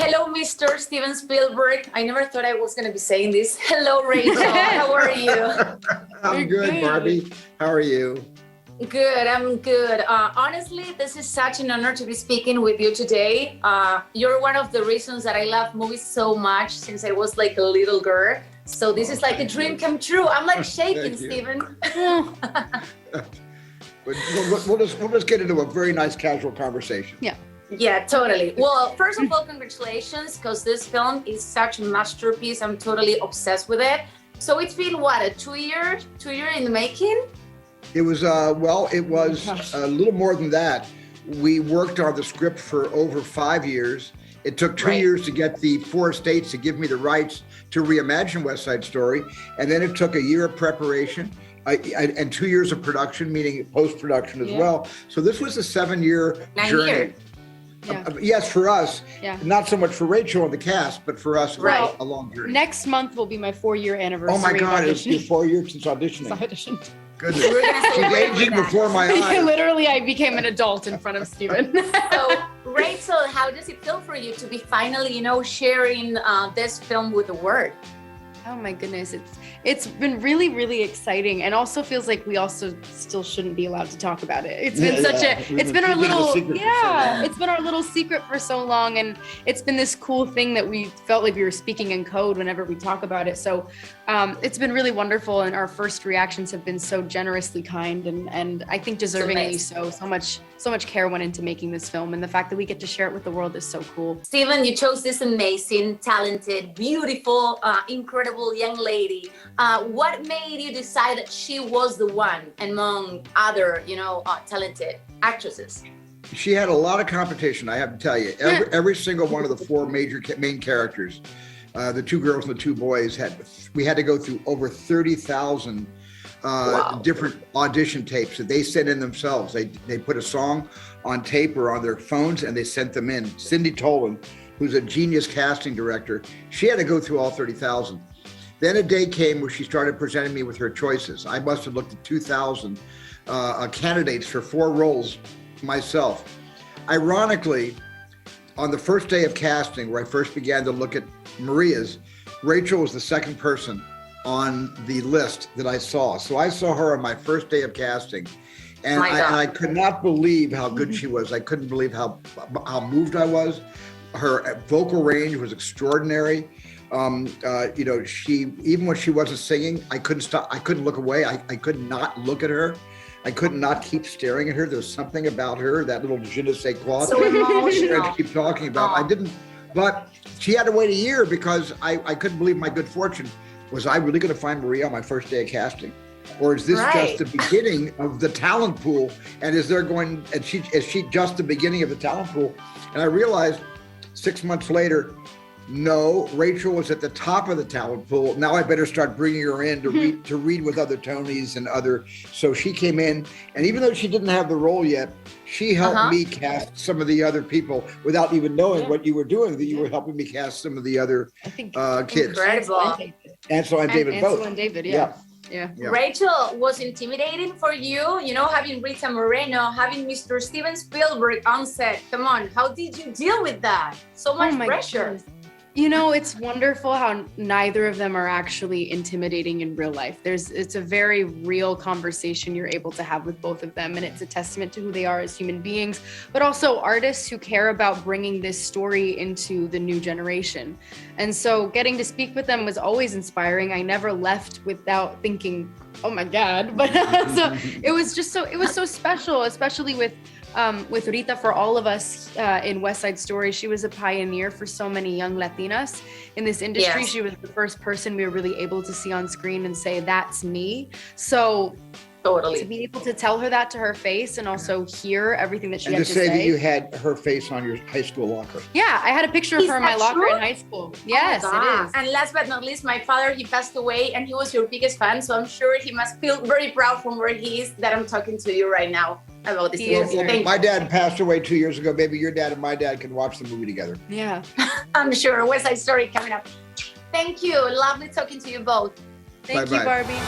Hello, Mr. Steven Spielberg. I never thought I was going to be saying this. Hello, Rachel. How are you? I'm good, Barbie. How are you? Good, I'm good. Honestly, this is such an honor to be speaking with you today. You're one of the reasons that I love movies so much since I was like a little girl. So this is like a dream come true. I'm like shaking, Steven. We'll just get into a very nice casual conversation. Yeah, totally. Well, first of all, congratulations, because this film is such a masterpiece. I'm totally obsessed with it. So it's been what, a 2 year in the making? It was, it was a little more than that. We worked on the script for over 5 years. It took 2 years to get the 4 states to give me the rights to reimagine West Side Story. And then it took a year of preparation and 2 years of production, meaning post-production as well. So this was a 7-year journey. Yes, for us, not so much for Rachel and the cast, but for us, a long journey. Next month will be my 4-year anniversary. Oh my God, it's been 4 years since auditioning. Goodness, she's aging before my eyes. Literally, I became an adult in front of Steven. So, Rachel, how does it feel for you to be finally, sharing this film with the world? Oh my goodness, it's been really, really exciting, and also feels like we also still shouldn't be allowed to talk about it. It's been it's been our little secret for so long, and it's been this cool thing that we felt like we were speaking in code whenever we talk about it. So it's been really wonderful, and our first reactions have been so generously kind, and I think deservingly so. So much care went into making this film, and the fact that we get to share it with the world is so cool. Steven, you chose this amazing, talented, beautiful, incredible young lady. What made you decide that she was the one among other, talented actresses? She had a lot of competition, I have to tell you. Every single one of the 4 major main characters, the 2 girls and the 2 boys, we had to go through over 30,000 different audition tapes that they sent in themselves. They put a song on tape or on their phones and they sent them in. Cindy Tolan, who's a genius casting director, she had to go through all 30,000. Then a day came where she started presenting me with her choices. I must have looked at 2,000 candidates for 4 roles myself. Ironically, on the first day of casting, where I first began to look at Maria's, Rachel was the second person on the list that I saw. So I saw her on my first day of casting, and I could not believe how good she was. I couldn't believe how moved I was. Her vocal range was extraordinary. She, even when she wasn't singing, I couldn't stop. I couldn't look away. I could not look at her. I could not keep staring at her. There was something about her, that little je ne sais quoi. So emotional. I keep talking about. I didn't, but she had to wait a year because I couldn't believe my good fortune. Was I really going to find Maria on my first day of casting? Or is this just the beginning of the talent pool? And is she just the beginning of the talent pool? And I realized 6 months later, no, Rachel was at the top of the talent pool. Now I better start bringing her in to read with other Tonys and other. So she came in, and even though she didn't have the role yet, she helped me cast some of the other people without even knowing what you were doing. That you were helping me cast some of the other kids. Incredible. Ansel and David both. Ansel and David, Yeah. Rachel, was intimidating for you, having Rita Moreno, having Mr. Steven Spielberg on set. Come on, how did you deal with that? So much pressure. Goodness. It's wonderful how neither of them are actually intimidating in real life. It's a very real conversation you're able to have with both of them, and it's a testament to who they are as human beings, but also artists who care about bringing this story into the new generation. And so getting to speak with them was always inspiring. I never left without thinking, oh my God, but so it was so special, especially with Rita. For all of us in West Side Story, she was a pioneer for so many young Latinas in this industry. She was the first person we were really able to see on screen and say, that's me. So to be able to tell her that to her face and also hear everything that she had to say. And to say that you had her face on your high school locker. Yeah, I had a picture of her in my locker in high school. Yes, it is. And last but not least, my father, he passed away and he was your biggest fan. So I'm sure he must feel very proud from where he is that I'm talking to you right now about this. My dad passed away 2 years ago. Maybe your dad and my dad can watch the movie together. Yeah. I'm sure. West Side Story coming up. Thank you. Lovely talking to you both. Thank you, Barbie.